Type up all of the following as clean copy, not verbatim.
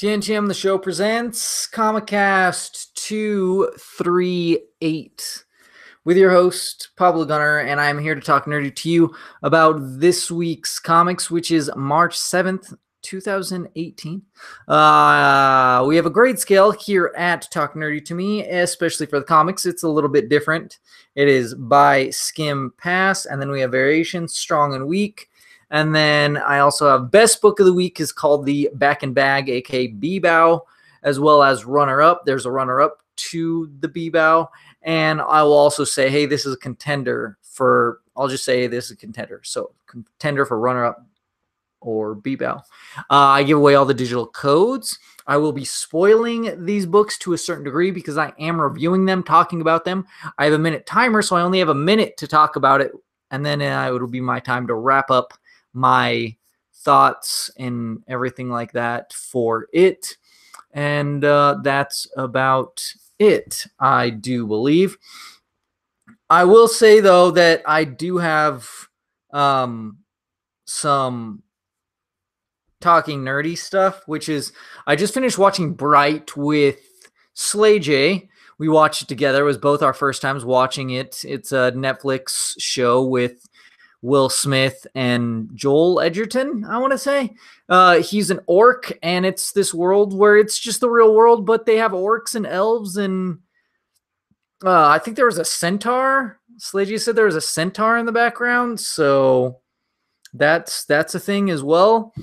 TNTM the show presents Comicast 238 with your host Pablo Gunner, and I'm here to talk nerdy to you about this week's comics, which is March 7th, 2018. We have a grade scale here at Talk Nerdy to Me, especially for the comics. It's a little bit different. It is by Skim Pass, and then we have variations, strong and weak. And then I also have best book of the week is called the Back and Bag, aka B-Bow, as well as runner-up. There's a runner-up to the B-Bow. And I will also say, hey, this is a contender for, I'll just say this is a contender. So contender for runner-up or B-Bow. I give away all the digital codes. I will be spoiling these books to a certain degree because I am reviewing them, talking about them. I have a minute timer, so I only have a minute to talk about it. And then it will be my time to wrap up my thoughts and everything like that for it. And that's about it, I do believe. I will say, though, that I do have some talking nerdy stuff, which is I just finished watching Bright with Slay J. We watched it together. It was both our first times watching it. It's a Netflix show with Will Smith and Joel Edgerton, I want to say. He's an orc, and it's this world where it's just the real world, but they have orcs and elves, and I think there was a centaur. Slagey said there was a centaur in the background, so that's a thing as well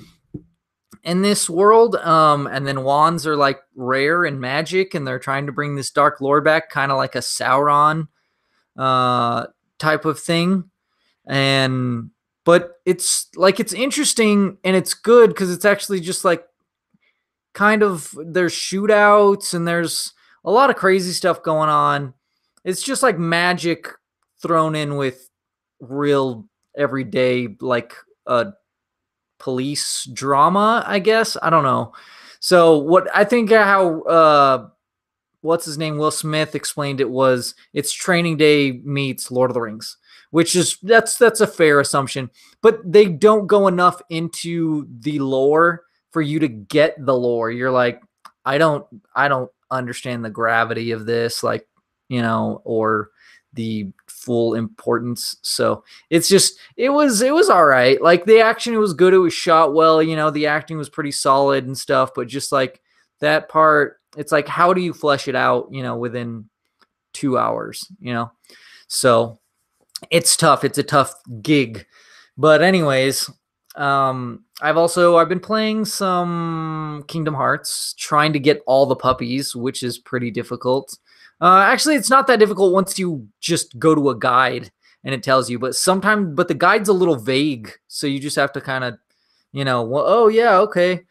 in this world. And then wands are like rare and magic, and they're trying to bring this dark lord back, kind of like a Sauron type of thing. But it's interesting and it's good because it's actually just like kind of there's shootouts and there's a lot of crazy stuff going on. It's just like magic thrown in with real everyday like police drama, I guess. I don't know. So what I think how what's his name, Will Smith explained it was it's Training Day meets Lord of the Rings. Which is that's a fair assumption, but they don't go enough into the lore for you to get the lore. You're like, I don't understand the gravity of this, like, or the full importance. So it's just it was all right. Like the action, it was good. It was shot well. The acting was pretty solid and stuff. But just like that part, it's like how do you flesh it out? Within 2 hours. So. It's tough. It's a tough gig. But anyways, I've been playing some Kingdom Hearts, trying to get all the puppies, which is pretty difficult. Actually, it's not that difficult once you just go to a guide and it tells you, but the guide's a little vague. So you just have to kind of, well, oh yeah, okay,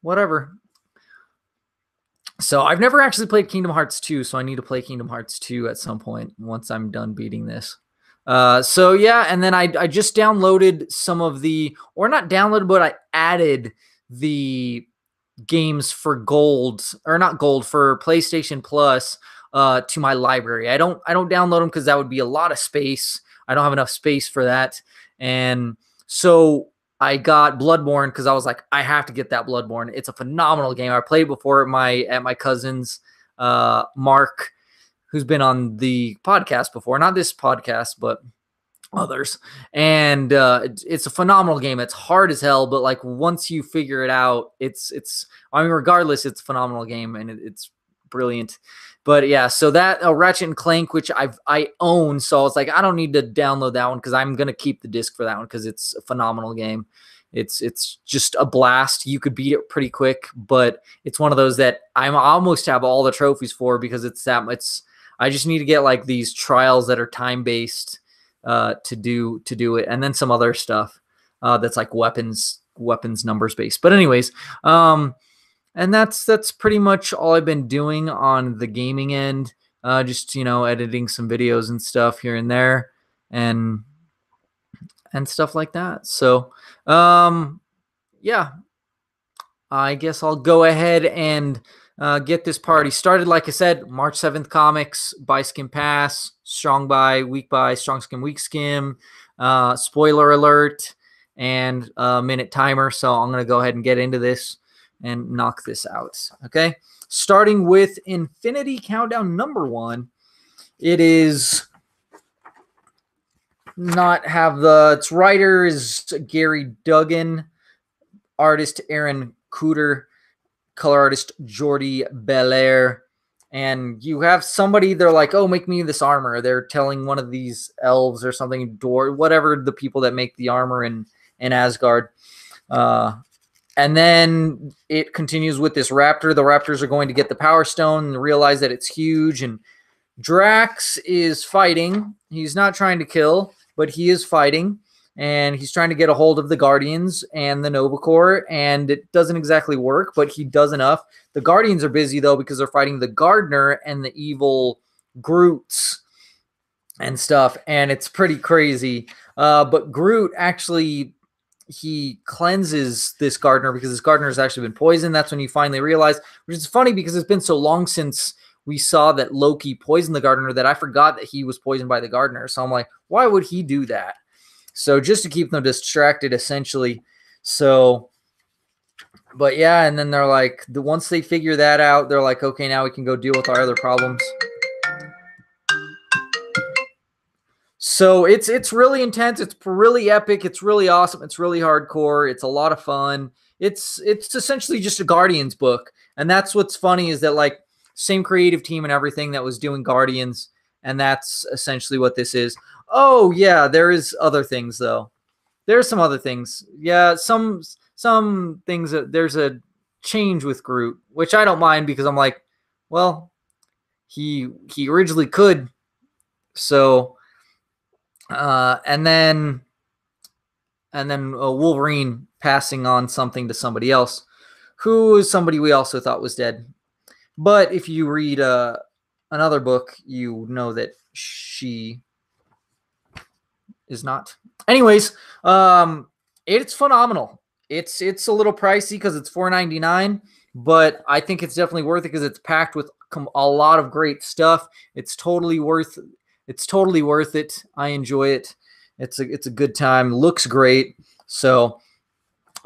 whatever. So I've never actually played Kingdom Hearts 2, so I need to play Kingdom Hearts 2 at some point once I'm done beating this. So yeah, and then I just downloaded some of or not downloaded, but I added the games for gold, or not gold, for PlayStation Plus, to my library. I don't download them because that would be a lot of space. I don't have enough space for that. And so I got Bloodborne because I was like, I have to get that Bloodborne. It's a phenomenal game. I played before at my cousin's, Mark, who's been on the podcast before, not this podcast, but others. And it's a phenomenal game. It's hard as hell, but like once you figure it out, regardless, it's a phenomenal game and it's brilliant. But yeah, so that Ratchet and Clank, which I own, so it's like I don't need to download that one because I'm gonna keep the disc for that one because it's a phenomenal game. It's just a blast. You could beat it pretty quick, but it's one of those that I almost have all the trophies for because I just need to get like these trials that are time-based to do it, and then some other stuff that's like weapons numbers based. But anyways, and that's pretty much all I've been doing on the gaming end. Just editing some videos and stuff here and there, and stuff like that. So yeah, I guess I'll go ahead and get this party started. Like I said, March 7th comics by Skim Pass, strong by, weak by, strong skim, weak skim, spoiler alert, and minute timer. So I'm going to go ahead and get into this and knock this out. Okay, starting with Infinity Countdown number 1. It is not have the its writer is Gary Duggan, artist Aaron Cooter, color artist Jordi Belair. And you have somebody, they're like, oh, make me this armor. They're telling one of these elves or something, whatever the people that make the armor in Asgard. And then it continues with this raptor. The raptors are going to get the Power Stone and realize that it's huge. And Drax is fighting. He's not trying to kill, but he is fighting. And he's trying to get a hold of the Guardians and the Nova Corps, and it doesn't exactly work, but he does enough. The Guardians are busy, though, because they're fighting the Gardener and the evil Groots and stuff, and it's pretty crazy. But Groot actually, he cleanses this Gardener because this Gardener has actually been poisoned. That's when you finally realize, which is funny because it's been so long since we saw that Loki poisoned the Gardener that I forgot that he was poisoned by the Gardener. So I'm like, why would he do that? So just to keep them distracted, essentially. So, but yeah, and then they're like, once they figure that out, they're like, okay, now we can go deal with our other problems. So it's really intense. It's really epic. It's really awesome. It's really hardcore. It's a lot of fun. It's essentially just a Guardians book, and that's what's funny is that like same creative team and everything that was doing Guardians, and that's essentially what this is. Oh yeah, there is other things though. There's some other things. Yeah, some things that there's a change with Groot, which I don't mind because I'm like, well, he originally could. So and then Wolverine passing on something to somebody else, who is somebody we also thought was dead. But if you read another book, you know that she is not. Anyways, it's phenomenal. It's a little pricey because it's $4.99, but I think it's definitely worth it because it's packed with a lot of great stuff. It's totally worth it. I enjoy it. It's a good time. Looks great. So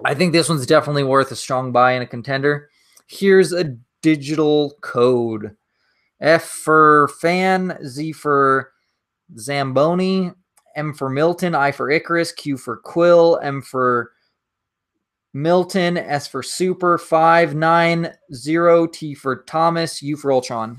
I think this one's definitely worth a strong buy and a contender. Here's a digital code. F for fan, Z for Zamboni, M for Milton, I for Icarus, Q for Quill, M for Milton, S for Super, 590, T for Thomas, U for Ultron.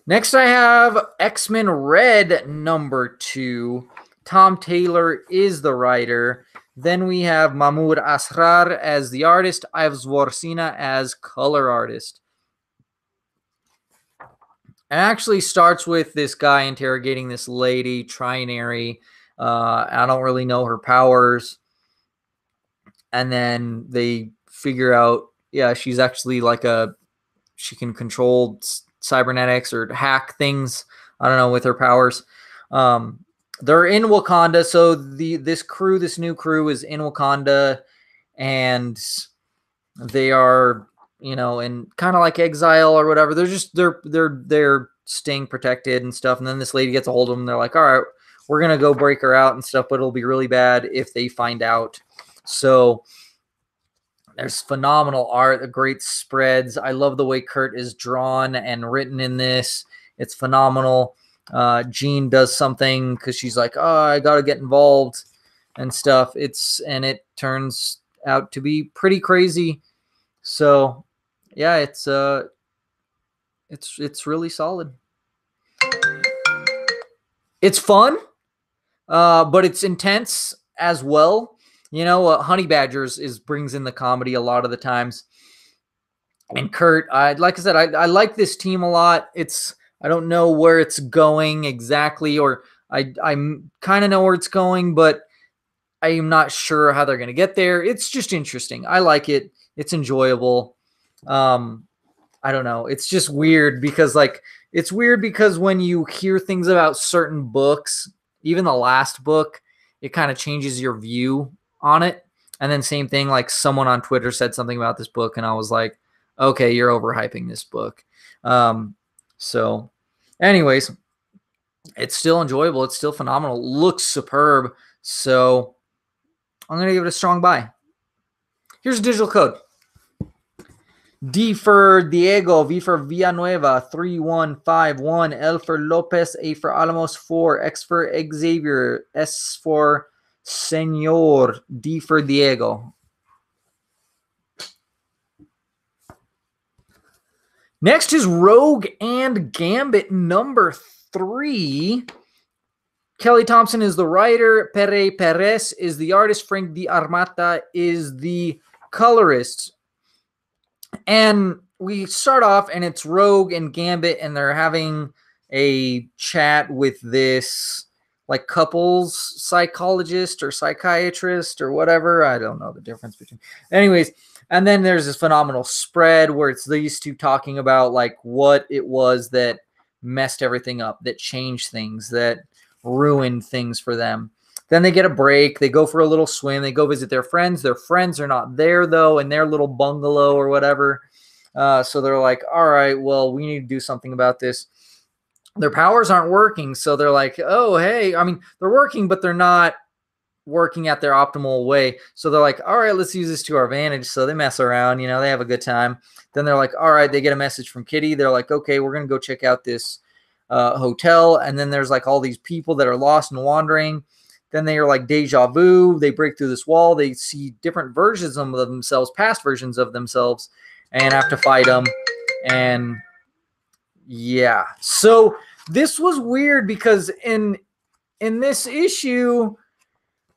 Next, I have X-Men Red number 2. Tom Taylor is the writer. Then we have Mahmoud Asrar as the artist, Ives Worsina as color artist. It actually starts with this guy interrogating this lady, Trinary. I don't really know her powers. And then they figure out, yeah, she's actually like she can control cybernetics or hack things. I don't know, with her powers. They're in Wakanda. So this new crew is in Wakanda, and they are, in kind of like exile or whatever. They're staying protected and stuff. And then this lady gets a hold of them. They're like, all right, we're going to go break her out and stuff, but it'll be really bad if they find out. So there's phenomenal art, great spreads. I love the way Kurt is drawn and written in this. It's phenomenal. Jean does something because she's like, oh, I got to get involved and stuff. And it turns out to be pretty crazy. So yeah, it's really solid. It's fun, but it's intense as well. Honey Badgers brings in the comedy a lot of the times. And Kurt, like I said, I like this team a lot. I don't know where it's going exactly, or I kind of know where it's going, but I am not sure how they're going to get there. It's just interesting. I like it. It's enjoyable. I don't know. It's just weird because when you hear things about certain books, even the last book, it kind of changes your view on it. And then same thing, like someone on Twitter said something about this book, and I was like, okay, you're overhyping this book. So anyways, it's still enjoyable. It's still phenomenal. Looks superb. So I'm going to give it a strong buy. Here's a digital code. D for Diego, V for Villanueva, 3151, L for Lopez, A for Alamos, 4, X for Xavier, S for Senor, D for Diego. Next is Rogue and Gambit number 3. Kelly Thompson is the writer. Pere Perez is the artist. Frank Di Armata is the colorist. And we start off, and it's Rogue and Gambit, and they're having a chat with this like couples psychologist or psychiatrist or whatever. I don't know the difference between. Anyways, and then there's this phenomenal spread where it's these two talking about like what it was that messed everything up, that changed things, that ruined things for them. Then they get a break. They go for a little swim. They go visit their friends. Their friends are not there, though, in their little bungalow or whatever. So they're like, all right, well, we need to do something about this. Their powers aren't working. So they're like, oh, hey. I mean, they're working, but they're not working at their optimal way. So they're like, all right, let's use this to our advantage. So they mess around. You know, they have a good time. Then they're like, all right, they get a message from Kitty. They're like, okay, we're going to go check out this hotel. And then there's like all these people that are lost and wandering. Then they are like deja vu. They break through this wall. They see different versions of themselves, past versions of themselves, and have to fight them. And yeah, so this was weird because in this issue,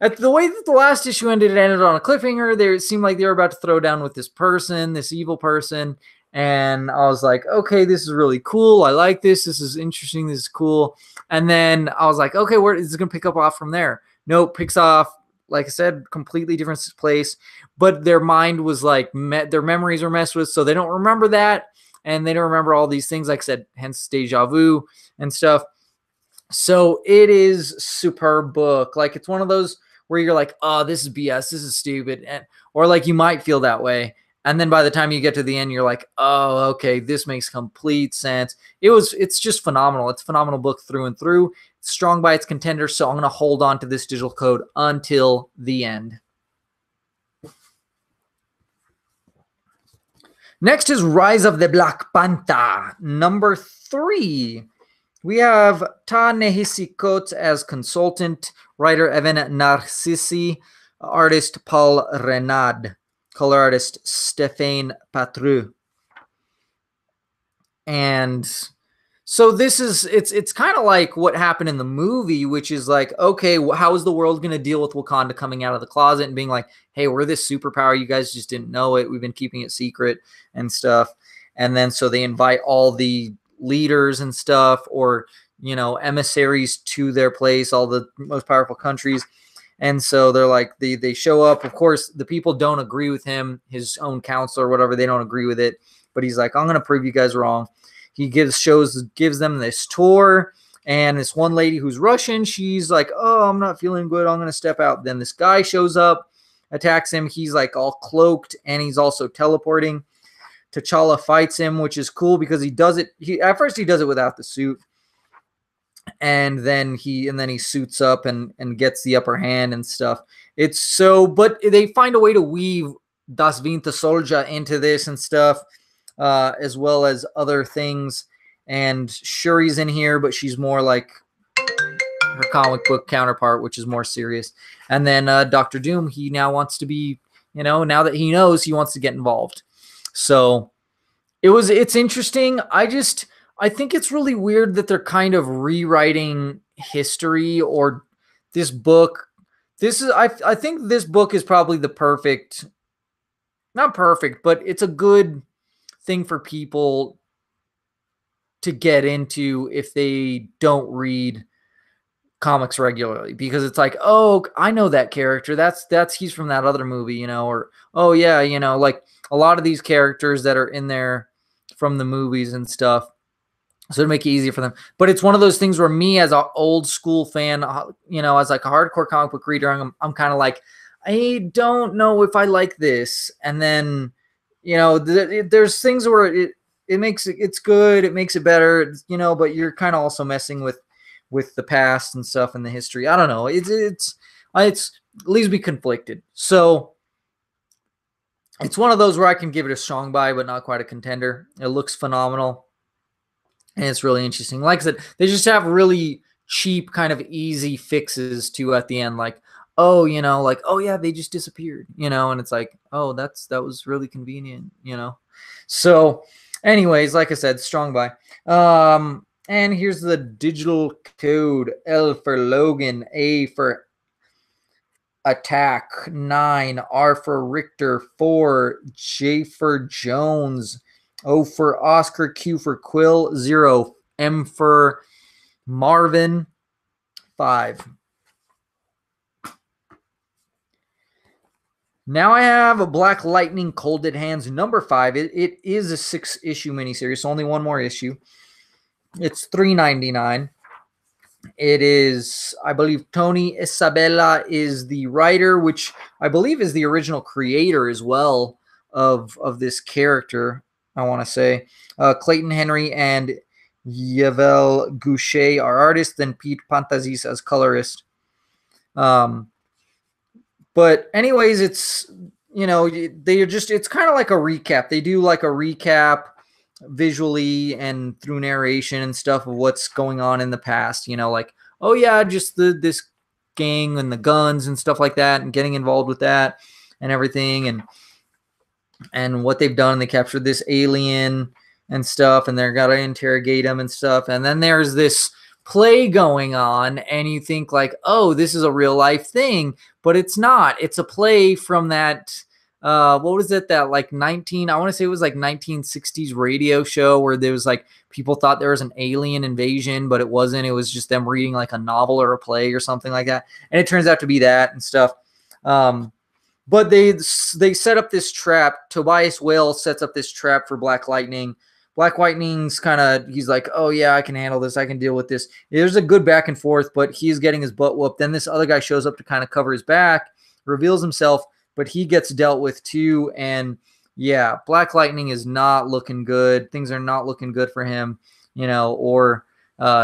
at the way that the last issue ended, it ended on a cliffhanger. It seemed like they were about to throw down with this person, this evil person. And I was like, okay, this is really cool. I like this. This is interesting. This is cool. And then I was like, okay, where is it going to pick up off from there? Nope, picks off, like I said, completely different place. But their mind was like, their memories were messed with, so they don't remember that. And they don't remember all these things, like I said, hence deja vu and stuff. So it is superb book. Like it's one of those where you're like, oh, this is BS. This is stupid. Or like you might feel that way. And then by the time you get to the end, you're like, oh, okay, this makes complete sense. It's just phenomenal. It's a phenomenal book through and through. It's strong by its contender, so I'm going to hold on to this digital code until the end. Next is Rise of the Black Panther, number 3. We have Ta-Nehisi Coates as consultant, writer Evan Narcissi, artist Paul Renard, color artist Stéphane Patru. And so this is, it's kind of like what happened in the movie, which is like, okay, how is the world going to deal with Wakanda coming out of the closet and being like, hey, we're this superpower. You guys just didn't know it. We've been keeping it secret and stuff. And then so they invite all the leaders and stuff, or, you know, emissaries to their place, all the most powerful countries. And so they're like, they show up. Of course, the people don't agree with him, his own council or whatever. They don't agree with it. But he's like, I'm going to prove you guys wrong. He gives them this tour. And this one lady who's Russian, she's like, oh, I'm not feeling good. I'm going to step out. Then this guy shows up, attacks him. He's like all cloaked, and he's also teleporting. T'Challa fights him, which is cool because he does it. At first he does it without the suit. And then he suits up and gets the upper hand and stuff. It's so, but they find a way to weave Das Winter Soldier into this and stuff, as well as other things. And Shuri's in here, but she's more like her comic book counterpart, which is more serious. And then Dr. Doom, he now wants to be, you know, now that he knows, he wants to get involved. So it's interesting. I think it's really weird that they're kind of rewriting history, or this book. I think this book is probably the perfect, not perfect, but it's a good thing for people to get into if they don't read comics regularly, because it's like, oh, I know that character. He's from that other movie, you know, or, oh yeah, you know, like a lot of these characters that are in there from the movies and stuff. So to make it easier for them. But it's one of those things where me as an old school fan, you know, as like a hardcore comic book reader, I'm kind of like, I don't know if I like this. And then, you know, there's things where it's good. It makes it better, you know, but you're kind of also messing with the past and stuff and the history. I don't know. It's leaves me conflicted. So it's one of those where I can give it a strong buy, but not quite a contender. It looks phenomenal, and it's really interesting. Like I said, they just have really cheap, kind of easy fixes to at the end, like, oh, like, oh yeah, they just disappeared, and it's like, oh, that was really convenient. So, anyways, like I said, strong buy. And here's the digital code: L for Logan, A for Attack, 9, R for Richter, 4, J for Jones, O for Oscar, Q for Quill, 0, M for Marvin, 5. Now I have a Black Lightning Cold Dead Hands number 5. It is a 6-issue miniseries, so only one more issue. It's $3.99. It is, I believe, Tony Isabella is the writer, which I believe is the original creator as well of this character, I want to say. Clayton Henry and Yvel Goucher are artists, then Pete Pantazis as colorist. But anyways, it's, it's kind of like a recap. They do like a recap visually and through narration and stuff of what's going on in the past, like, oh yeah, just this gang and the guns and stuff like that, and getting involved with that and everything, and what they've done. They captured this alien and stuff, and they're gotta interrogate him and stuff. And then there's this play going on, and you think like, oh, this is a real life thing, but it's not. It's a play from that what was it, that like I want to say it was like 1960s radio show where there was like, people thought there was an alien invasion, but it wasn't. It was just them reading like a novel or a play or something like that, and it turns out to be that and stuff. But they set up this trap. Tobias Whale sets up this trap for Black Lightning. Black Lightning's he's like, oh yeah, I can handle this, I can deal with this. There's a good back and forth, but he's getting his butt whooped. Then this other guy shows up to kind of cover his back, reveals himself, but he gets dealt with too. And yeah, Black Lightning is not looking good. Things are not looking good for him, or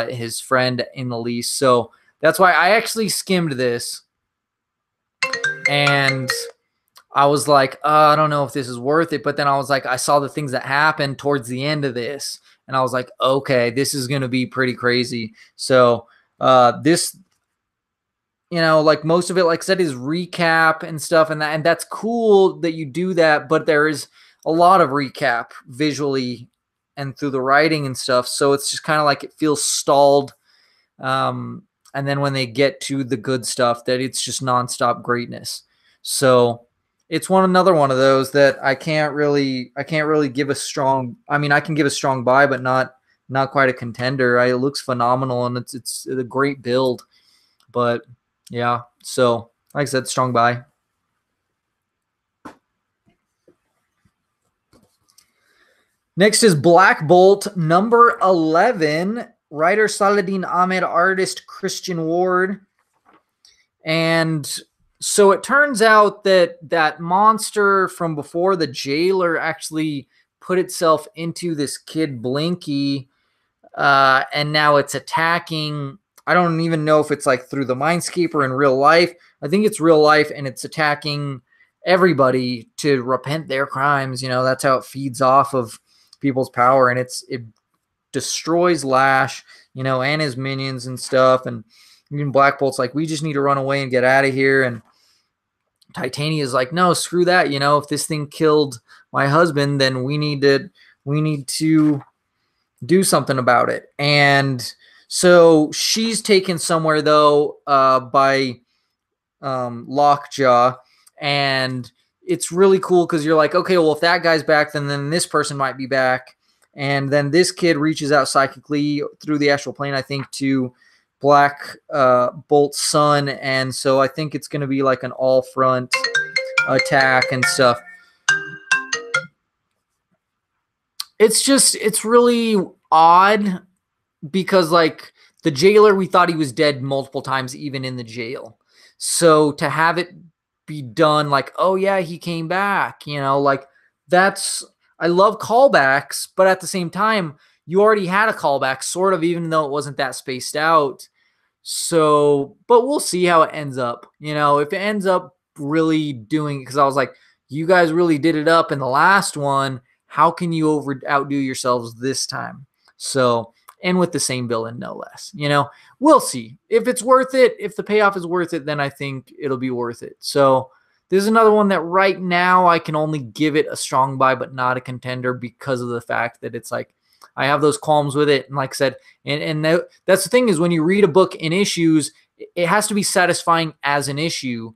his friend in the least. So that's why I actually skimmed this, and I was like, I don't know if this is worth it. But then I was like, I saw the things that happened towards the end of this, and I was like, okay, this is going to be pretty crazy. So this, like most of it, like I said, is recap and stuff, and that's cool that you do that, but there is a lot of recap visually and through the writing and stuff, so it's just kind of like it feels stalled. And then when they get to the good stuff, that it's just nonstop greatness. So it's another one of those that I can't really give a strong. I mean, I can give a strong buy, but not quite a contender. It looks phenomenal, and it's a great build, but. Yeah, so like I said, strong buy. Next is Black Bolt number 11. Writer Saladin Ahmed, artist Christian Ward. And so it turns out that monster from before, the jailer, actually put itself into this kid Blinky, and now it's attacking. I don't even know if it's like through the Mindscape or in real life. I think it's real life, and it's attacking everybody to repent their crimes. That's how it feeds off of people's power, and it destroys Lash, and his minions and stuff. And even Black Bolt's like, we just need to run away and get out of here. And Titania's like, no, screw that. If this thing killed my husband, then we need to do something about it. And so she's taken somewhere, though, by Lockjaw, and it's really cool because you're like, okay, well, if that guy's back, then this person might be back. And then this kid reaches out psychically through the astral plane, I think, to Black Bolt's son, and so I think it's going to be like an all-front attack and stuff. It's really odd. Because like the jailer, we thought he was dead multiple times, even in the jail. So to have it be done like, oh yeah, he came back, like that's, I love callbacks, but at the same time, you already had a callback, sort of, even though it wasn't that spaced out. So, but we'll see how it ends up. You know, if it ends up really doing, because I was like, you guys really did it up in the last one. How can you outdo yourselves this time? So, and with the same villain, no less. You know, we'll see if it's worth it. If the payoff is worth it, then I think it'll be worth it. So, there's another one that right now I can only give it a strong buy, but not a contender because of the fact that it's like I have those qualms with it. And like I said, and that's the thing is when you read a book in issues, it has to be satisfying as an issue.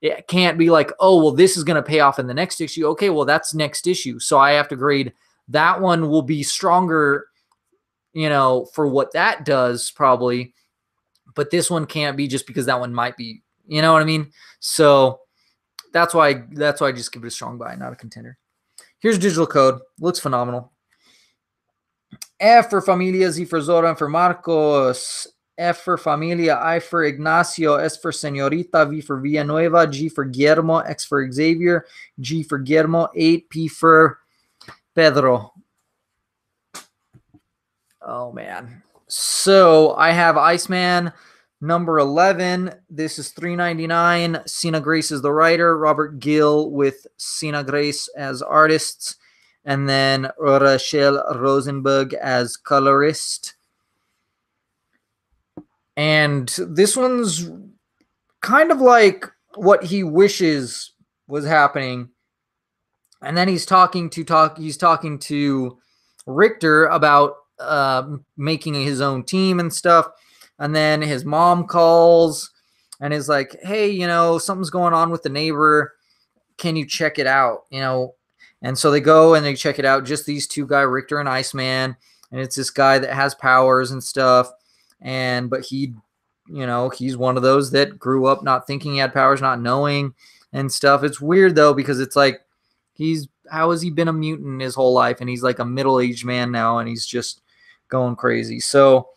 It can't be like, oh, well, this is going to pay off in the next issue. Okay, well, that's next issue. So I have to grade that one will be stronger, you know, for what that does probably. But this one can't be just because that one might be, you know what I mean? So that's why I just give it a strong buy, not a contender. Here's digital code. Looks phenomenal. F for Familia, Z for Zora, M for Marcos, F for Familia, I for Ignacio, S for Señorita, V for Villanueva, G for Guillermo, X for Xavier, G for Guillermo, 8, P for Pedro. Oh, man. So I have Iceman number 11. This is $3.99. Sina Grace is the writer. Robert Gill with Sina Grace as artists. And then Rachel Rosenberg as colorist. And this one's kind of like what he wishes was happening. And then he's talking to Richter about making his own team and stuff. And then his mom calls and is like, hey, you know, something's going on with the neighbor. Can you check it out? You know, and so they go and they check it out. Just these two guys, Richter and Iceman. And it's this guy that has powers and stuff. But he, you know, he's one of those that grew up not thinking he had powers, not knowing and stuff. It's weird though, because it's like, how has he been a mutant his whole life? And he's like a middle-aged man now, and he's just going crazy. So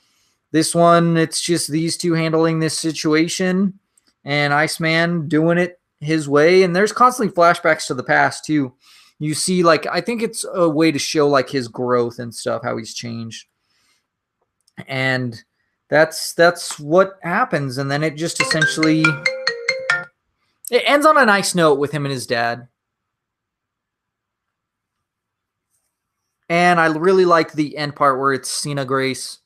this one, it's just these two handling this situation, and Iceman doing it his way. And there's constantly flashbacks to the past too. You see, like, I think it's a way to show like his growth and stuff, how he's changed. And that's what happens. And then it just essentially it ends on a nice note with him and his dad. And I really like the end part where it's Sina Grace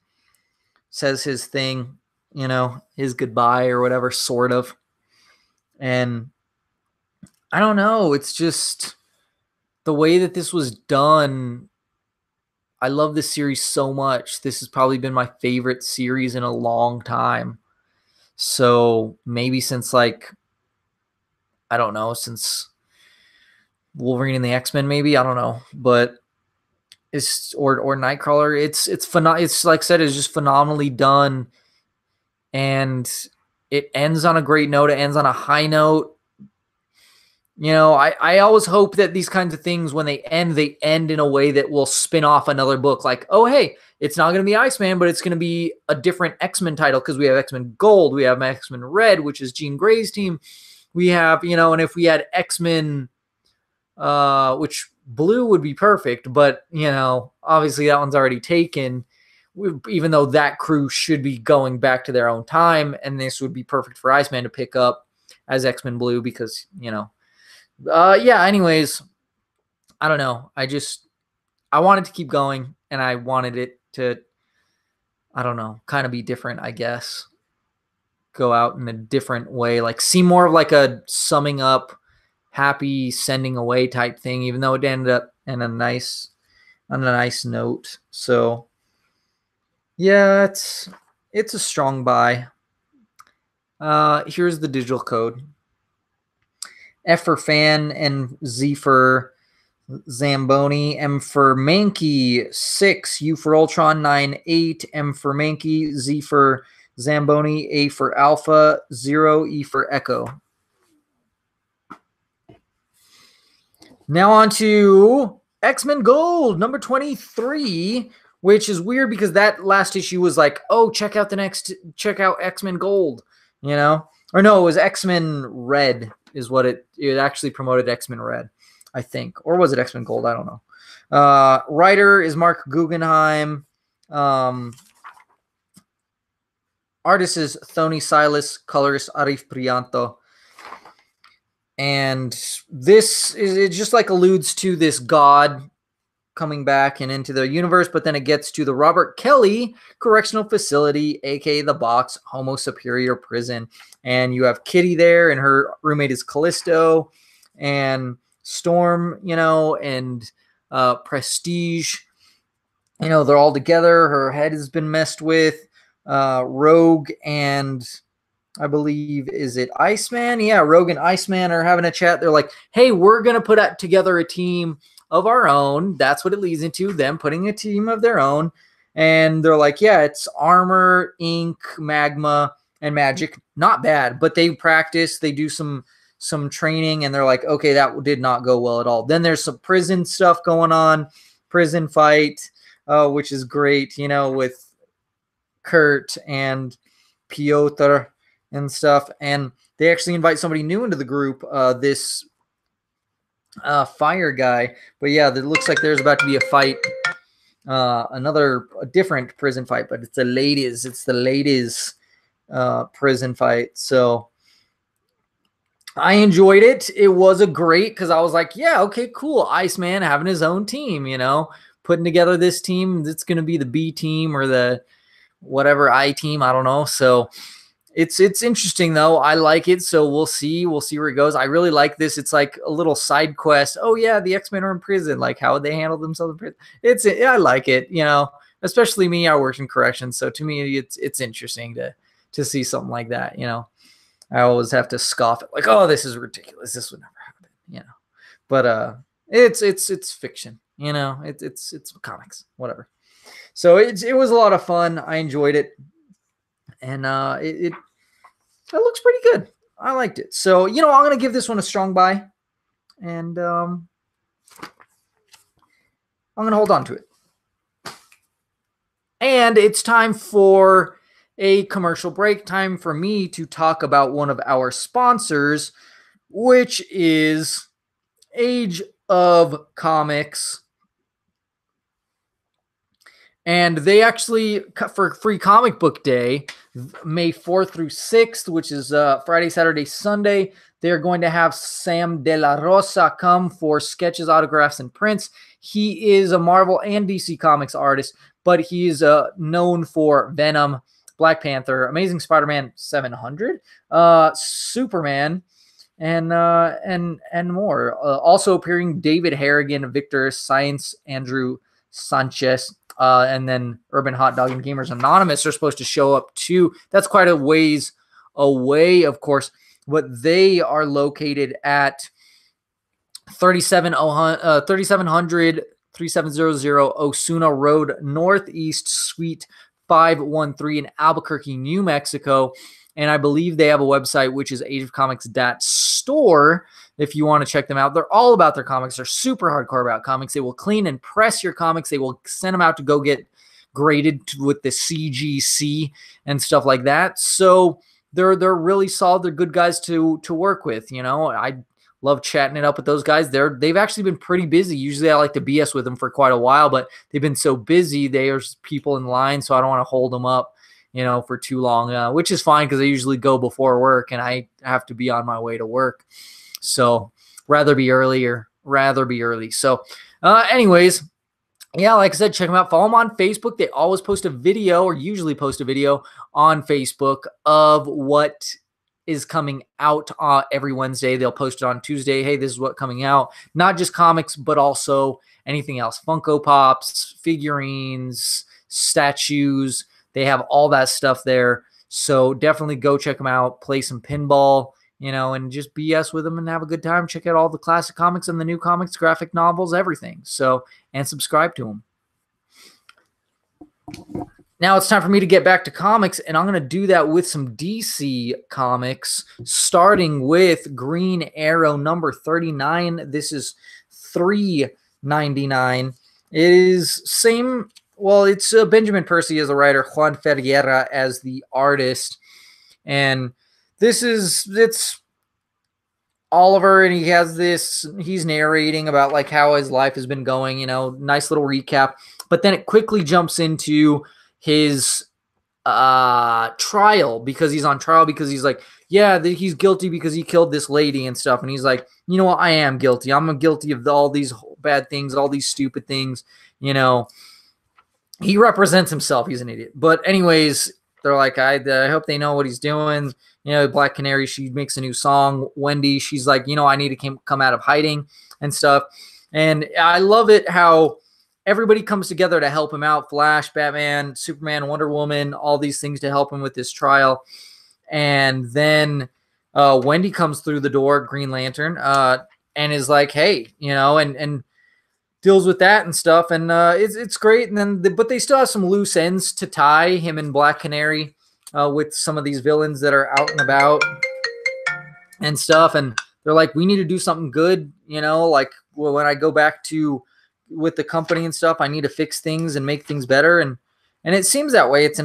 says his thing, you know, his goodbye or whatever, sort of. And I don't know. It's just the way that this was done. I love this series so much. This has probably been my favorite series in a long time. So maybe since like, I don't know, since Wolverine and the X-Men, maybe, I don't know. But it's or Nightcrawler. It's like I said, it's just phenomenally done, and it ends on a great note. It ends on a high note. You know, I always hope that these kinds of things, when they end in a way that will spin off another book. Like, oh hey, it's not going to be Iceman, but it's going to be a different X-Men title because we have X-Men Gold, we have X-Men Red, which is Jean Grey's team. We have, you know, and if we had X-Men, which Blue would be perfect, but you know, obviously that one's already taken, even though that crew should be going back to their own time, and this would be perfect for Iceman to pick up as X-Men Blue because, you know, yeah, anyways, I don't know. I wanted to keep going, and I wanted it to, I don't know, kind of be different, I guess. Go out in a different way, like see more of like a summing up, happy sending away type thing, even though it ended up on a nice note. So yeah, it's a strong buy. Here's the digital code. F for Fan and Z for Zamboni, M for Mankey 6, U for Ultron 9, 8, M for Mankey, Z for Zamboni, A for Alpha 0, E for Echo. Now on to X-Men Gold, number 23, which is weird because that last issue was like, oh, check out X-Men Gold, you know? Or no, it was X-Men Red is what it actually promoted X-Men Red, I think. Or was it X-Men Gold? I don't know. Writer is Mark Guggenheim. Artist is Thony Silas, colorist Arif Prianto. And this is, it just like alludes to this god coming back and into the universe, but then it gets to the Robert Kelly Correctional Facility, aka the Box Homo Superior Prison. And you have Kitty there, and her roommate is Callisto, and Storm, you know, and Prestige. You know, they're all together. Her head has been messed with. Rogue and I believe, is it Iceman? Yeah, Rogue and Iceman are having a chat. They're like, hey, we're going to put together a team of our own. That's what it leads into, them putting a team of their own. And they're like, yeah, it's armor, ink, magma, and magic. Not bad, but they practice. They do some training, and they're like, okay, that did not go well at all. Then there's some prison stuff going on, prison fight, which is great, you know, with Kurt and Piotr and stuff. And they actually invite somebody new into the group, this fire guy. But yeah, it looks like there's about to be a fight, a different prison fight, but it's the ladies prison fight. So I enjoyed it. It was a great, because I was like, yeah, okay, cool. Iceman having his own team, you know, putting together this team. It's going to be the B team or the whatever I team. I don't know. So it's interesting though. I like it. So we'll see where it goes. I really like this. It's like a little side quest. Oh yeah, the X-Men are in prison. Like, how would they handle themselves in prison? I like it, you know, especially me. I worked in corrections. So to me, it's interesting to see something like that, you know. I always have to scoff at like, oh, this is ridiculous. This would never happen, you know. But it's fiction, you know. It's comics, whatever. So it was a lot of fun. I enjoyed it, and it looks pretty good. I liked it. So, you know, I'm gonna give this one a strong buy, and I'm gonna hold on to it. And it's time for a commercial break. Time for me to talk about one of our sponsors, which is Age of Comics. And they actually, for Free Comic Book Day, May 4th through 6th, which is Friday, Saturday, Sunday, they're going to have Sam De La Rosa come for sketches, autographs, and prints. He is a Marvel and DC Comics artist, but he's known for Venom, Black Panther, Amazing Spider-Man 700, Superman, and more. Also appearing David Harrigan, Victor Science, Andrew Sanchez, and then Urban Hot Dog and Gamers Anonymous are supposed to show up too. That's quite a ways away, of course, but they are located at 3700 Osuna Road Northeast, Suite 513 in Albuquerque, New Mexico. And I believe they have a website, which is ageofcomics.store, if you want to check them out. They're all about their comics. They're super hardcore about comics. They will clean and press your comics. They will send them out to go get graded with the CGC and stuff like that. So they're really solid. They're good guys to work with. You know, I love chatting it up with those guys. They've actually been pretty busy. Usually I like to BS with them for quite a while, but they've been so busy. There's people in line, so I don't want to hold them up, you know, for too long, which is fine because I usually go before work and I have to be on my way to work. So rather be early. So anyways, yeah, like I said, check them out. Follow them on Facebook. They always post a video, or usually post a video on Facebook of what is coming out every Wednesday. They'll post it on Tuesday. Hey, this is what's coming out. Not just comics, but also anything else. Funko Pops, figurines, statues. They have all that stuff there. So definitely go check them out. Play some pinball, you know, and just BS with them and have a good time. Check out all the classic comics and the new comics, graphic novels, everything. So, and subscribe to them. Now it's time for me to get back to comics, and I'm going to do that with some DC comics, starting with Green Arrow number 39. This is $3.99. It is same. Well, it's Benjamin Percy as the writer, Juan Ferreira as the artist, and it's Oliver, and he's narrating about like how his life has been going, you know, nice little recap, but then it quickly jumps into his trial, because he's on trial because he's like, yeah, he's guilty because he killed this lady and stuff. And he's like, you know what? I am guilty. I'm guilty of all these bad things, all these stupid things. You know, he represents himself. He's an idiot. But anyways, they're like, I hope they know what he's doing. You know, Black Canary, she makes a new song. Wendy, she's like, you know, I need to come out of hiding and stuff. And I love it how everybody comes together to help him out. Flash, Batman, Superman, Wonder Woman, all these things to help him with this trial. And then Wendy comes through the door, Green Lantern, and is like, hey, you know, and deals with that and stuff. And it's great. And then, but they still have some loose ends to tie, him and Black Canary, with some of these villains that are out and about and stuff. And they're like, we need to do something good, you know, like when I go back to with the company and stuff, I need to fix things and make things better. And it seems that way. It's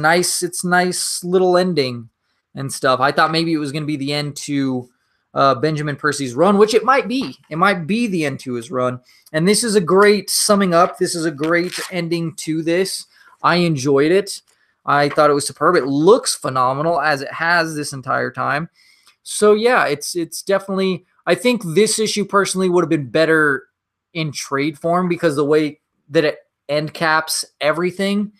nice little ending and stuff. I thought maybe it was going to be the end to Benjamin Percy's run, which it might be. It might be the end to his run. And this is a great summing up. This is a great ending to this. I enjoyed it. I thought it was superb. It looks phenomenal as it has this entire time. So yeah, it's definitely, I think this issue personally would have been better in trade form because the way that it end caps everything.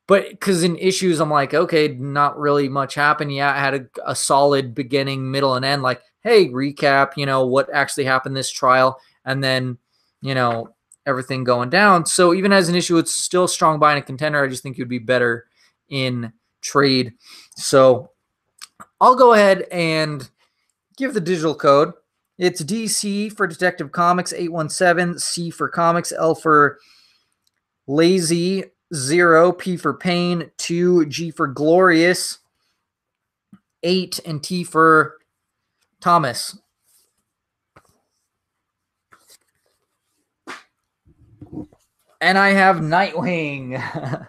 But because in issues, I'm like, okay, not really much happened. Yeah, I had a solid beginning, middle, and end. Like, hey, recap, you know, what actually happened this trial. And then, you know, everything going down. So even as an issue, it's still strong buy and a contender. I just think it would be better in trade. So I'll go ahead and give the digital code. It's DC for Detective Comics 817, C for Comics, L for Lazy, 0, P for Pain, 2, G for Glorious, 8, and T for Thomas. And I have Nightwing.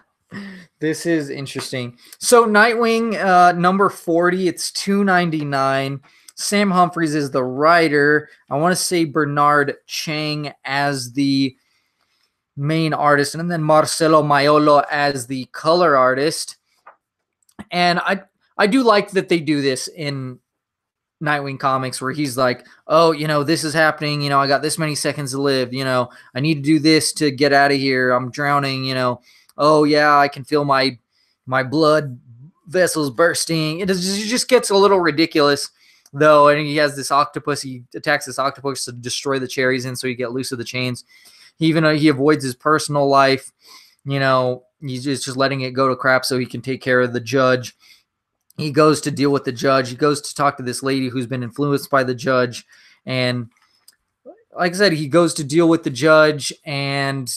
This is interesting. So Nightwing, number 40, it's $2.99. Sam Humphries is the writer. I want to say Bernard Chang as the main artist, and then Marcelo Maiolo as the color artist. And I do like that they do this in Nightwing comics where he's like, oh, you know, this is happening. You know, I got this many seconds to live. You know, I need to do this to get out of here. I'm drowning, you know. Oh, yeah, I can feel my blood vessels bursting. It just gets a little ridiculous, though. And he has this octopus. He attacks this octopus to destroy the cherries in so he get loose of the chains. He avoids his personal life. You know, he's just letting it go to crap so he can take care of the judge. He goes to deal with the judge. He goes to talk to this lady who's been influenced by the judge. And like I said, he goes to deal with the judge. And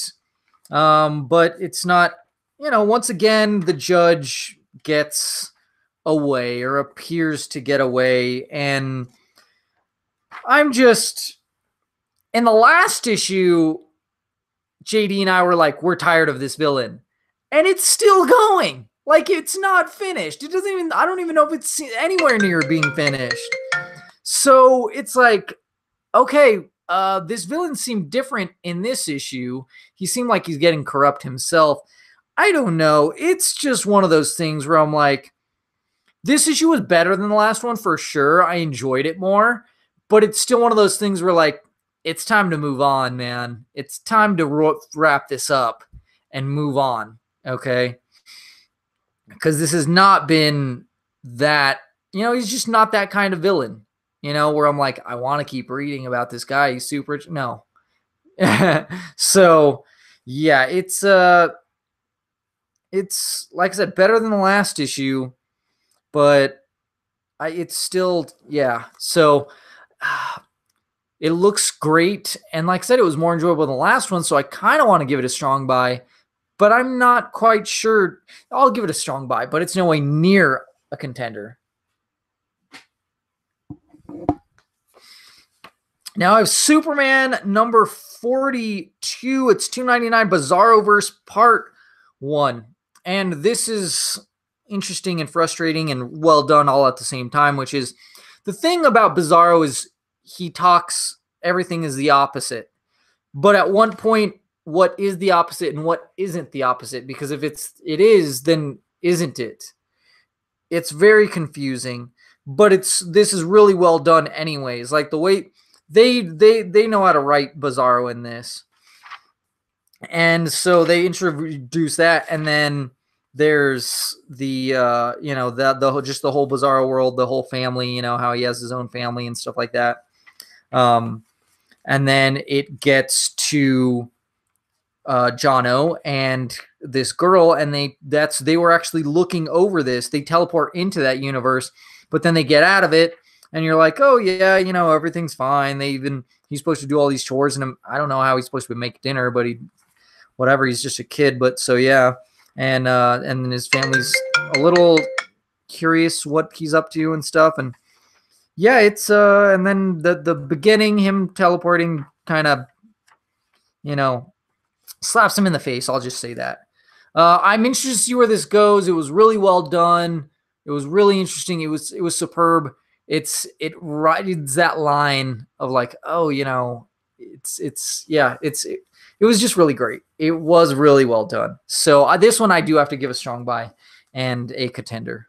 but it's not, you know, once again, the judge gets away or appears to get away. And I'm just, in the last issue, JD and I were like, we're tired of this villain. And it's still going. Like, it's not finished. It doesn't even, I don't even know if it's anywhere near being finished. So it's like, okay, this villain seemed different in this issue. He seemed like he's getting corrupt himself. I don't know. It's just one of those things where I'm like, this issue was better than the last one for sure. I enjoyed it more. But it's still one of those things where, like, it's time to move on, man. It's time to wrap this up and move on, okay? Because this has not been that, you know, he's just not that kind of villain, you know, where I'm like, I want to keep reading about this guy. He's super, no. So, yeah, it's like I said, better than the last issue, but it's still, yeah. So, it looks great. And like I said, it was more enjoyable than the last one. So I kind of want to give it a strong buy, but I'm not quite sure. I'll give it a strong buy, but it's no way near a contender. Now I have Superman number 42. It's $2.99, Bizarroverse Part 1. And this is interesting and frustrating and well done all at the same time, which is the thing about Bizarro is he talks, everything is the opposite. But at one point, what is the opposite and what isn't the opposite? Because if it is, then isn't it? It's very confusing, but this is really well done anyways. Like the way they know how to write Bizarro in this. And so they introduce that, and then there's the the just the whole Bizarro world, the whole family, how he has his own family and stuff like that. And then it gets to Jono and this girl, and they were actually looking over this. They teleport into that universe, but then they get out of it, and you're like, oh yeah, everything's fine. He's supposed to do all these chores, and I don't know how he's supposed to make dinner, but whatever, he's just a kid. But so yeah, and then his family's a little curious what he's up to and stuff, and yeah, it's and then the beginning, him teleporting kind of slaps him in the face. I'll just say that. I'm interested to see where this goes. It was really well done. It was really interesting. It was superb. It rides that line of like, oh, it was just really great. It was really well done. So this one I do have to give a strong buy and a contender.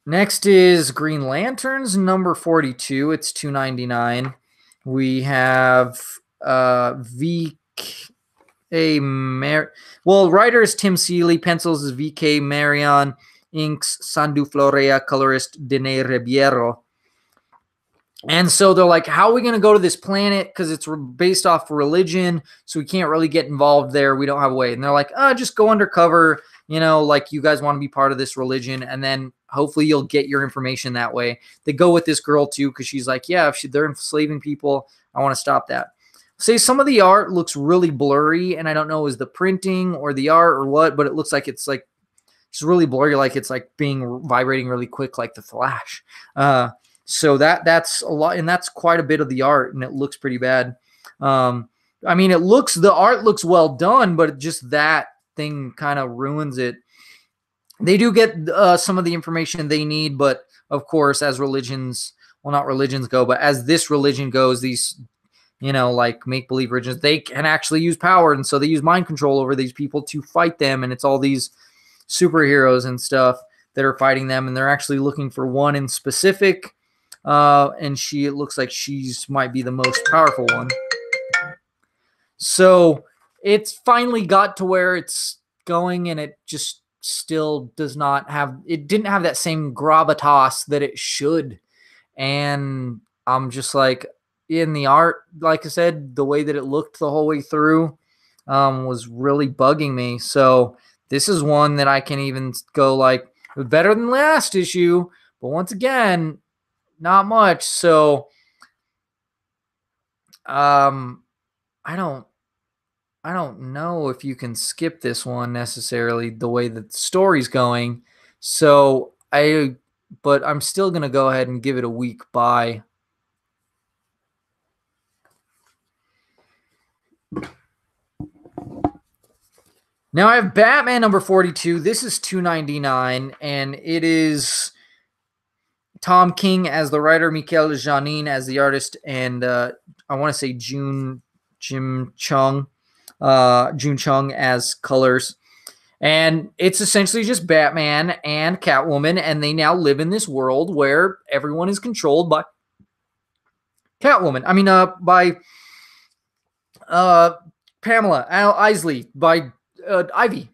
Next is Green Lanterns number 42. It's $2.99. We have VK writer is Tim Seeley, pencils is VK Marion, inks Sandu Florea, colorist Dene Ribeiro. And so they're like, how are we going to go to this planet? Because it's based off religion, so we can't really get involved there. We don't have a way. And they're like, just go undercover, like you guys want to be part of this religion, and then hopefully you'll get your information that way. They go with this girl too, because she's like, yeah, if they're enslaving people, I want to stop that. Say some of the art looks really blurry, and I don't know is the printing or the art or what, but it looks like it's like just really blurry, like it's like vibrating really quick, like the Flash. So that's a lot, and that's quite a bit of the art, and it looks pretty bad. I mean, the art looks well done, but just that thing kind of ruins it. They do get some of the information they need, but of course, as religions, well, not religions go, but as this religion goes, these, like make-believe religions, they can actually use power, and so they use mind control over these people to fight them, and it's all these superheroes and stuff that are fighting them, and they're actually looking for one in specific. And it looks like she's might be the most powerful one. So it's finally got to where it's going, and it just still didn't have that same gravitas that it should. And I'm just like, in the art, like I said, the way that it looked the whole way through was really bugging me. So this is one that I can even go like, it was better than last issue, but once again, not much. So I don't know if you can skip this one necessarily the way that the story's going. So but I'm still going to go ahead and give it a week buy. Now I have Batman number 42. This is $2.99, and it is Tom King as the writer, Mikel Janin as the artist, and I want to say June Chung as colors. And it's essentially just Batman and Catwoman, and they now live in this world where everyone is controlled by Catwoman. I mean, by Pamela Isley, by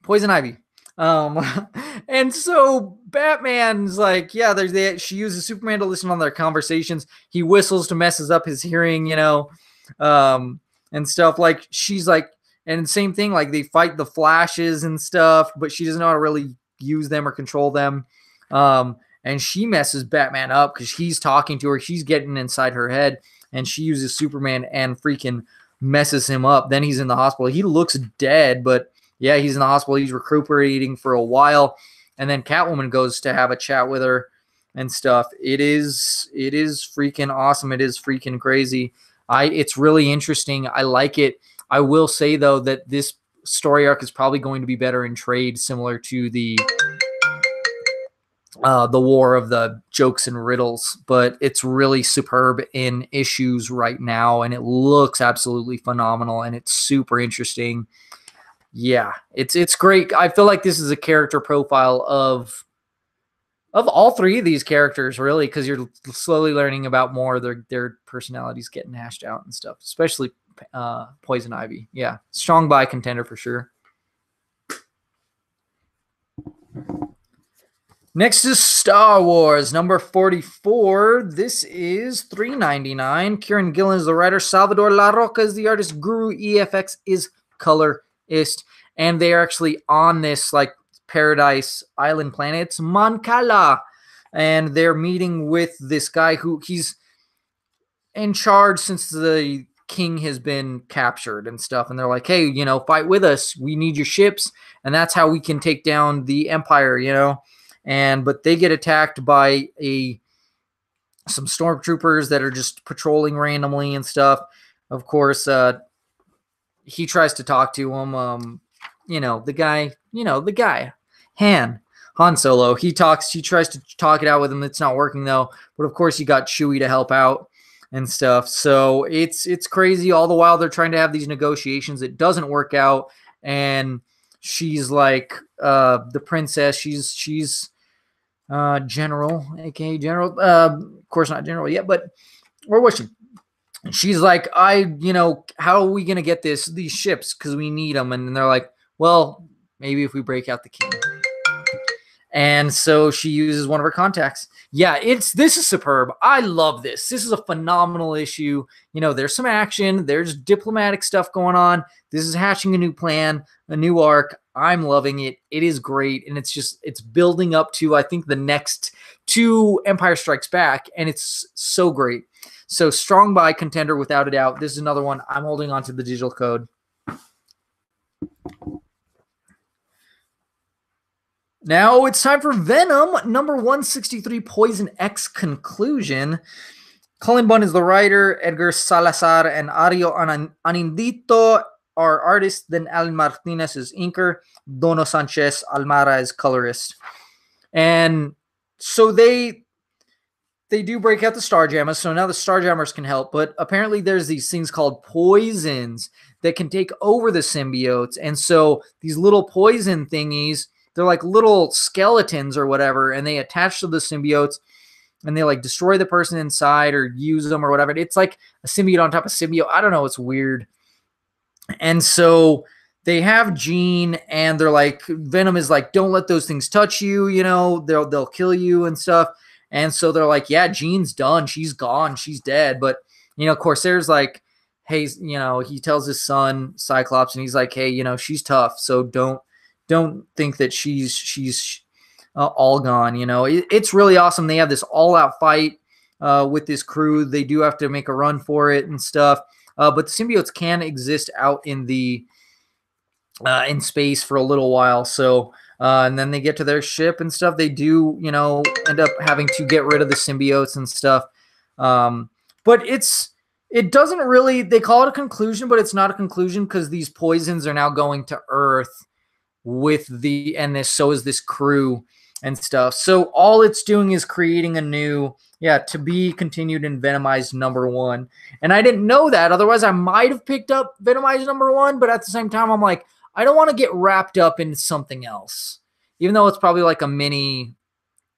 Poison Ivy. And so Batman's like, yeah, she uses Superman to listen on their conversations. He whistles to messes up his hearing, and stuff. Like, she's like, and same thing, like they fight the Flashes and stuff, but she doesn't know how to really use them or control them. And she messes Batman up because he's talking to her. She's getting inside her head, and she uses Superman and freaking messes him up. Then he's in the hospital. He looks dead, but yeah, he's in the hospital. He's recuperating for a while. And then Catwoman goes to have a chat with her and stuff. It is freaking awesome. It is freaking crazy. It's really interesting. I like it. I will say, though, that this story arc is probably going to be better in trade, similar to the War of the Jokes and Riddles. But it's really superb in issues right now, and it looks absolutely phenomenal, and it's super interesting. Yeah, it's great. I feel like this is a character profile of all three of these characters, really, because you're slowly learning about more of their personalities getting hashed out and stuff, especially Poison Ivy. Yeah, strong buy contender for sure. Next is Star Wars, number 44. This is $3.99. Kieran Gillen is the writer. Salvador La Roca is the artist. Guru EFX is colorist. And they are actually on this like paradise island planet. It's Mancala. And they're meeting with this guy who he's in charge since the king has been captured and stuff. And they're like, hey, you know, fight with us. We need your ships. And that's how we can take down the empire, you know. But they get attacked by some stormtroopers that are just patrolling randomly and stuff. Of course, he tries to talk to him. The guy, Han Solo. He tries to talk it out with him. It's not working though. But of course, you got Chewie to help out and stuff. So it's crazy. All the while they're trying to have these negotiations. It doesn't work out, and she's like the princess. She's general, aka general. Of course, not general yet, but where was she? She's like, how are we gonna get these ships? Because we need them. And they're like, well, maybe if we break out the king. And so she uses one of her contacts. Yeah, this is superb. I love this. This is a phenomenal issue. You know, there's some action. There's diplomatic stuff going on. This is hatching a new plan, a new arc. I'm loving it. It is great. And it's building up to, I think, the next two Empire Strikes Back. And it's so great. So strong buy contender without a doubt. This is another one. I'm holding on to the digital code. Now it's time for Venom, number 163, Poison X Conclusion. Colin Bunn is the writer, Edgar Salazar and Ario Anindito are artists, then Alan Martinez is inker, Dono Sanchez Almara is colorist. And so they do break out the Starjammers, so now the Starjammers can help, but apparently there's these things called poisons that can take over the symbiotes, and so these little poison thingies, they're like little skeletons or whatever, and they attach to the symbiotes, and they like destroy the person inside or use them or whatever. It's like a symbiote on top of symbiote. I don't know. It's weird. And so they have Jean, and they're like, Venom is like, don't let those things touch you. You know, they'll kill you and stuff. And so they're like, yeah, Jean's done. She's gone. She's dead. But, you know, Corsair's like, hey, you know, he tells his son Cyclops, and he's like, hey, you know, she's tough. So don't think that she's all gone. You know, it's really awesome. They have this all-out fight with this crew. They do have to make a run for it and stuff. But the symbiotes can exist out in the in space for a little while. So and then they get to their ship and stuff. They do, you know, end up having to get rid of the symbiotes and stuff. But it doesn't really. They call it a conclusion, but it's not a conclusion because these poisons are now going to Earth. So is this crew and stuff. So all it's doing is creating a new, to be continued in Venomized number 1. And I didn't know that. Otherwise, I might have picked up Venomized number 1. But at the same time, I'm like, I don't want to get wrapped up in something else, even though it's probably like a mini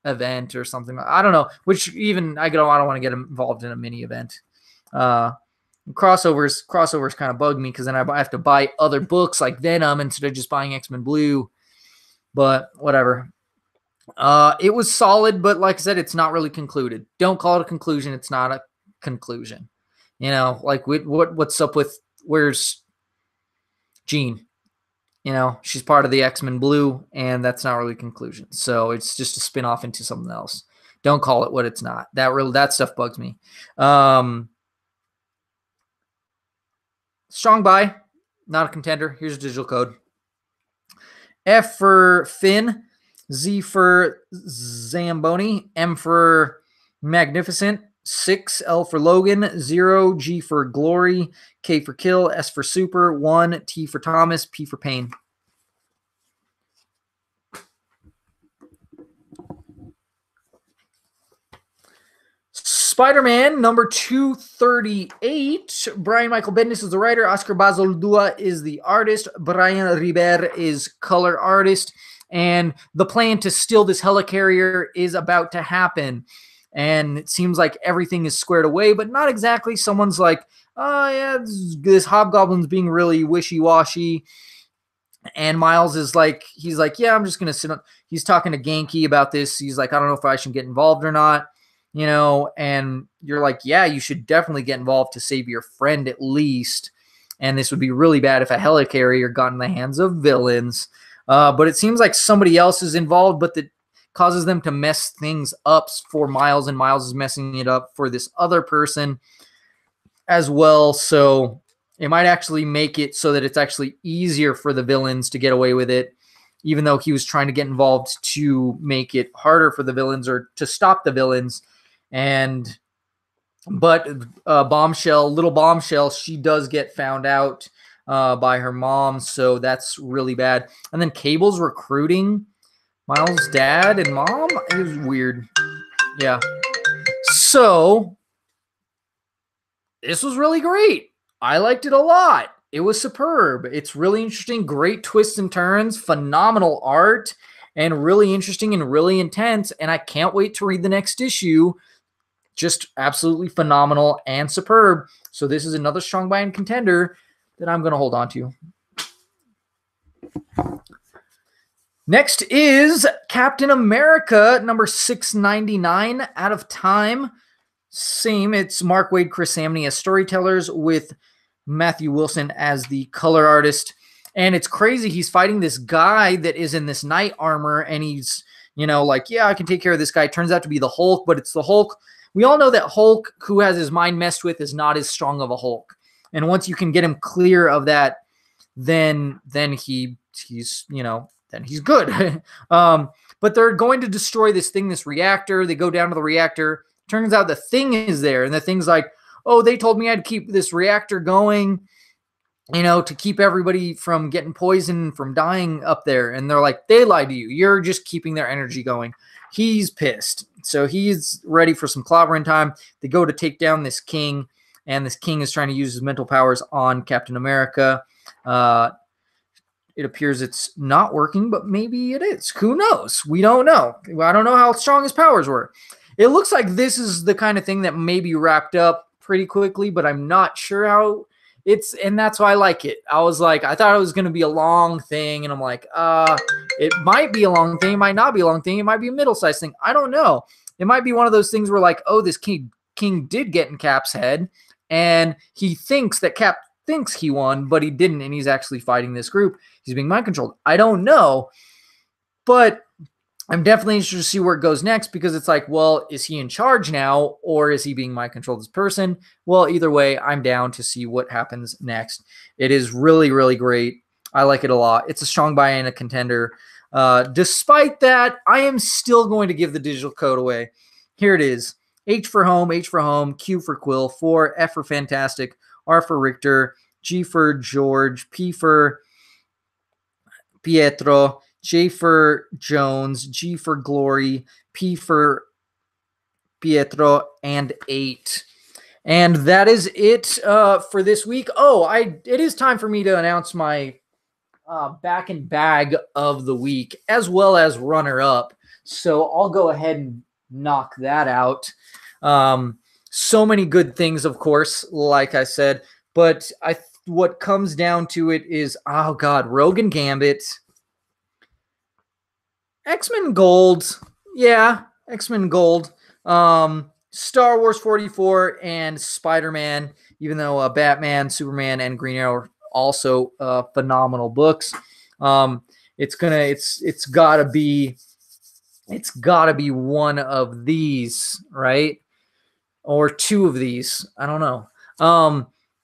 event or something. I don't know. Which even I don't want to get involved in a mini event. Crossovers kind of bug me because then I have to buy other books like Venom instead of just buying X-Men Blue. But whatever. It was solid, but like I said, it's not really concluded. Don't call it a conclusion. It's not a conclusion. You know, like what's up with where's Jean? You know, she's part of the X-Men Blue, and that's not really a conclusion. So it's just a spin-off into something else. Don't call it what it's not. That stuff bugs me. Strong buy, not a contender. Here's a digital code. F for Finn, Z for Zamboni, M for Magnificent, 6, L for Logan, 0, G for Glory, K for Kill, S for Super, 1, T for Thomas, P for Pain. Spider-Man number 238. Brian Michael Bendis is the writer. Oscar Bazaldua is the artist. Brian Riber is color artist. And the plan to steal this helicarrier is about to happen. And it seems like everything is squared away, but not exactly. Someone's like, oh yeah, this hobgoblin's being really wishy-washy. And Miles is like, he's like, yeah, I'm just going to sit on. He's talking to Genki about this. He's like, I don't know if I should get involved or not, you know, and you're like, yeah, you should definitely get involved to save your friend at least. And this would be really bad if a helicarrier got in the hands of villains. But it seems like somebody else is involved, but that causes them to mess things up for Miles, and Miles is messing it up for this other person as well. So it might actually make it so that it's actually easier for the villains to get away with it, even though he was trying to get involved to make it harder for the villains or to stop the villains. But little bombshell, she does get found out by her mom, so that's really bad. And then Cable's recruiting Miles' dad and mom. It was weird. Yeah. So this was really great. I liked it a lot. It was superb. It's really interesting. Great twists and turns. Phenomenal art. And really interesting and really intense. And I can't wait to read the next issue. Just absolutely phenomenal and superb. So this is another strong buy and contender that I'm going to hold on to. Next is Captain America, number 699, Out of Time. Same, it's Mark Waid, Chris Samney as storytellers with Matthew Wilson as the color artist. And it's crazy. He's fighting this guy that is in this knight armor, and he's, you know, like, yeah, I can take care of this guy. Turns out to be the Hulk, but it's the Hulk. We all know that Hulk, who has his mind messed with, is not as strong of a Hulk. And once you can get him clear of that, then he's, you know, then he's good. But they're going to destroy this thing, this reactor. They go down to the reactor. Turns out the thing is there, and the thing's like, oh, they told me I had to keep this reactor going, you know, to keep everybody from getting poisoned, from dying up there. And they're like, they lied to you. You're just keeping their energy going. He's pissed. So he's ready for some clobbering time. They go to take down this king, and this king is trying to use his mental powers on Captain America. It appears it's not working, but maybe it is. Who knows? We don't know. I don't know how strong his powers were. It looks like this is the kind of thing that may be wrapped up pretty quickly, but I'm not sure how it's, and that's why I like it. I was like, I thought it was going to be a long thing, and I'm like, it might be a long thing, it might not be a long thing, it might be a middle-sized thing. I don't know. It might be one of those things where like, oh, this king did get in Cap's head, and he thinks that Cap thinks he won, but he didn't, and he's actually fighting this group. He's being mind controlled. I don't know, but I'm definitely interested to see where it goes next, because it's like, well, is he in charge now, or is he being mind controlled as person? Well, either way, I'm down to see what happens next. It is really, really great. I like it a lot. It's a strong buy and a contender. Despite that, I am still going to give the digital code away. Here it is. H for home, Q for Quill, 4, F for Fantastic, R for Richter, G for George, P for Pietro, J for Jones, G for Glory, P for Pietro, and 8. And that is it for this week. Oh, it is time for me to announce my back and bag of the week, as well as runner-up. So I'll go ahead and knock that out. So many good things, of course, like I said. But what comes down to it is, oh, God, Rogue and Gambit, X-Men Gold. Yeah, X-Men Gold. Star Wars 44 and Spider-Man, even though Batman, Superman, and Green Arrow are also phenomenal books. It's gotta be one of these, right? Or two of these. I don't know.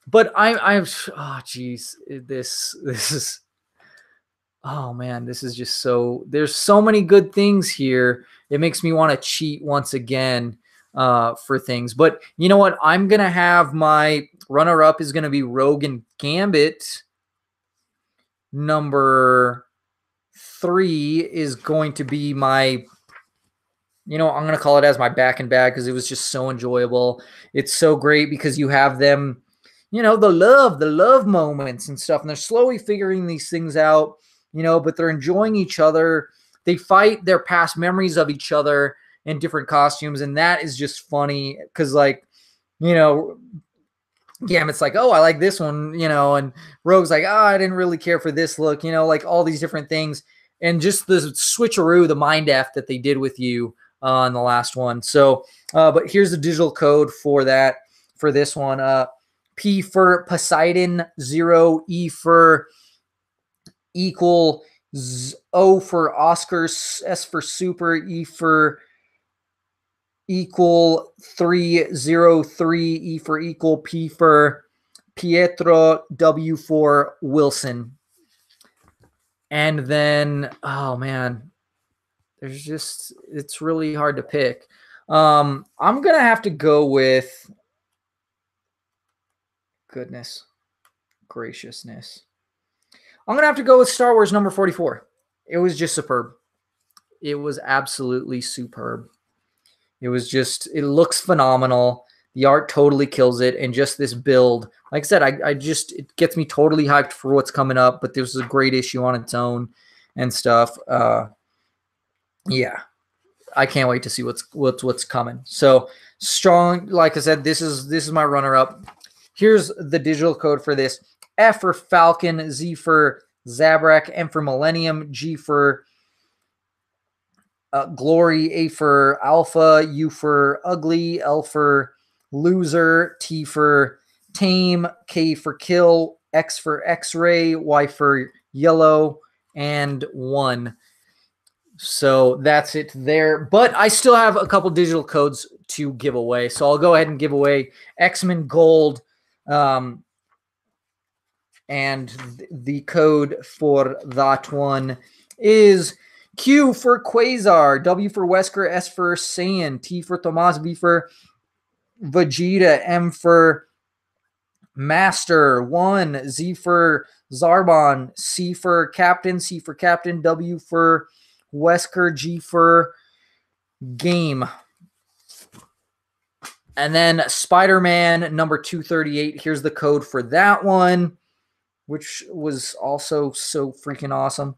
But oh geez, this is, oh man, this is just so, there's so many good things here. It makes me want to cheat once again for things. But you know what? I'm going to have my runner-up is going to be Rogue and Gambit. Number 3 is going to be my I'm going to call it as my back and bag because it was just so enjoyable. It's so great because you have them, the love moments and stuff. And they're slowly figuring these things out, but they're enjoying each other. They fight their past memories of each other in different costumes. And that is just funny because, like, Gambit's like, oh, I like this one, and Rogue's like, oh, I didn't really care for this look, like all these different things. And just the switcheroo, the mind F that they did with you on the last one. So, but here's the digital code for this one. P for Poseidon, 0, E for equal, O for Oscar, S for super, E for equal, 303, E for equal, P for Pietro, W for Wilson. And then, oh man, it's really hard to pick. I'm going to have to go with, goodness graciousness, I'm going to have to go with Star Wars number 44. It was just superb. It was absolutely superb. It looks phenomenal. The art totally kills it. And just this build, like I said, it gets me totally hyped for what's coming up, but this was a great issue on its own and stuff. Yeah, I can't wait to see what's coming. So strong. Like I said, this is my runner up. Here's the digital code for this. F for Falcon, Z for Zabrak, M for Millennium, G for Glory, A for Alpha, U for Ugly, L for Loser, T for Tame, K for Kill, X for X-Ray, Y for Yellow, and 1. So that's it there. But I still have a couple digital codes to give away. So I'll go ahead and give away X-Men Gold. And the code for that one is Q for Quasar, W for Wesker, S for Saiyan, T for Tomas, V for Vegeta, M for Master, 1, Z for Zarbon, C for Captain, C for Captain, W for Wesker, G for Game. And then Spider-Man number 238. Here's the code for that one, which was also so freaking awesome.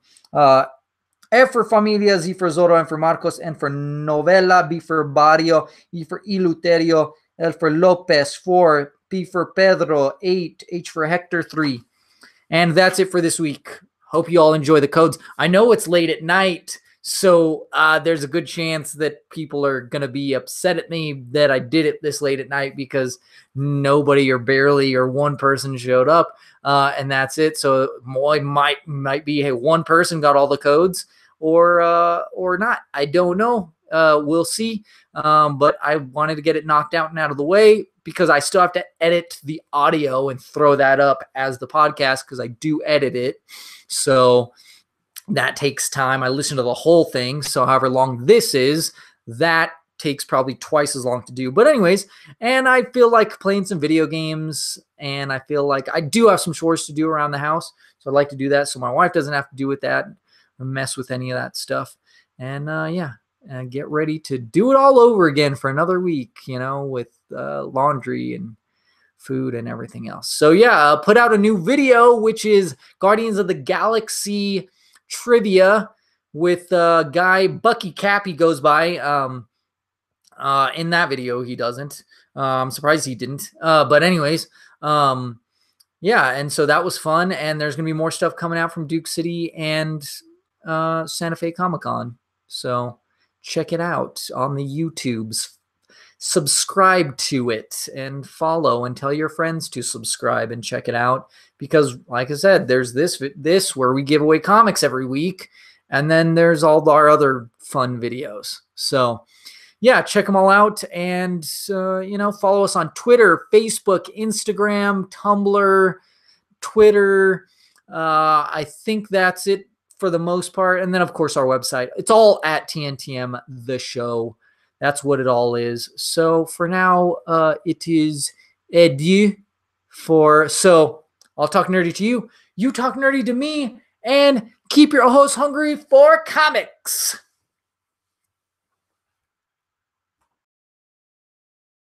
F for Familia, Z for Zorro, M for Marcos, N for Novela, B for Barrio, E for Iluterio, L for Lopez, 4, P for Pedro, 8, H for Hector, 3. And that's it for this week. Hope you all enjoy the codes. I know it's late at night, so there's a good chance that people are going to be upset at me that I did it this late at night because nobody or barely or one person showed up, and that's it. So it might be, hey, one person got all the codes or not. I don't know. We'll see. But I wanted to get it knocked out and out of the way because I still have to edit the audio and throw that up as the podcast because I do edit it. So that takes time. I listen to the whole thing. So however long this is, that takes probably twice as long to do. But anyways, and I feel like playing some video games, and I feel like I do have some chores to do around the house. So I'd like to do that so my wife doesn't have to do with that or mess with any of that stuff. And and get ready to do it all over again for another week, with laundry and food and everything else. So yeah, put out a new video, which is Guardians of the Galaxy trivia with guy Bucky Cap. He goes by in that video. He doesn't. I'm surprised he didn't. But anyways, yeah, and so that was fun. And there's gonna be more stuff coming out from Duke City and Santa Fe Comic-Con. So check it out on the YouTubes. Subscribe to it and follow and tell your friends to subscribe and check it out because, like I said, there's this where we give away comics every week, and then there's all our other fun videos. So yeah, check them all out, and follow us on Twitter, Facebook, Instagram, Tumblr, Twitter. I think that's it for the most part. And then, of course, our website. It's all at TNTMTheShow. That's what it all is. So for now, it is adieu so I'll talk nerdy to you. You talk nerdy to me, and keep your host hungry for comics.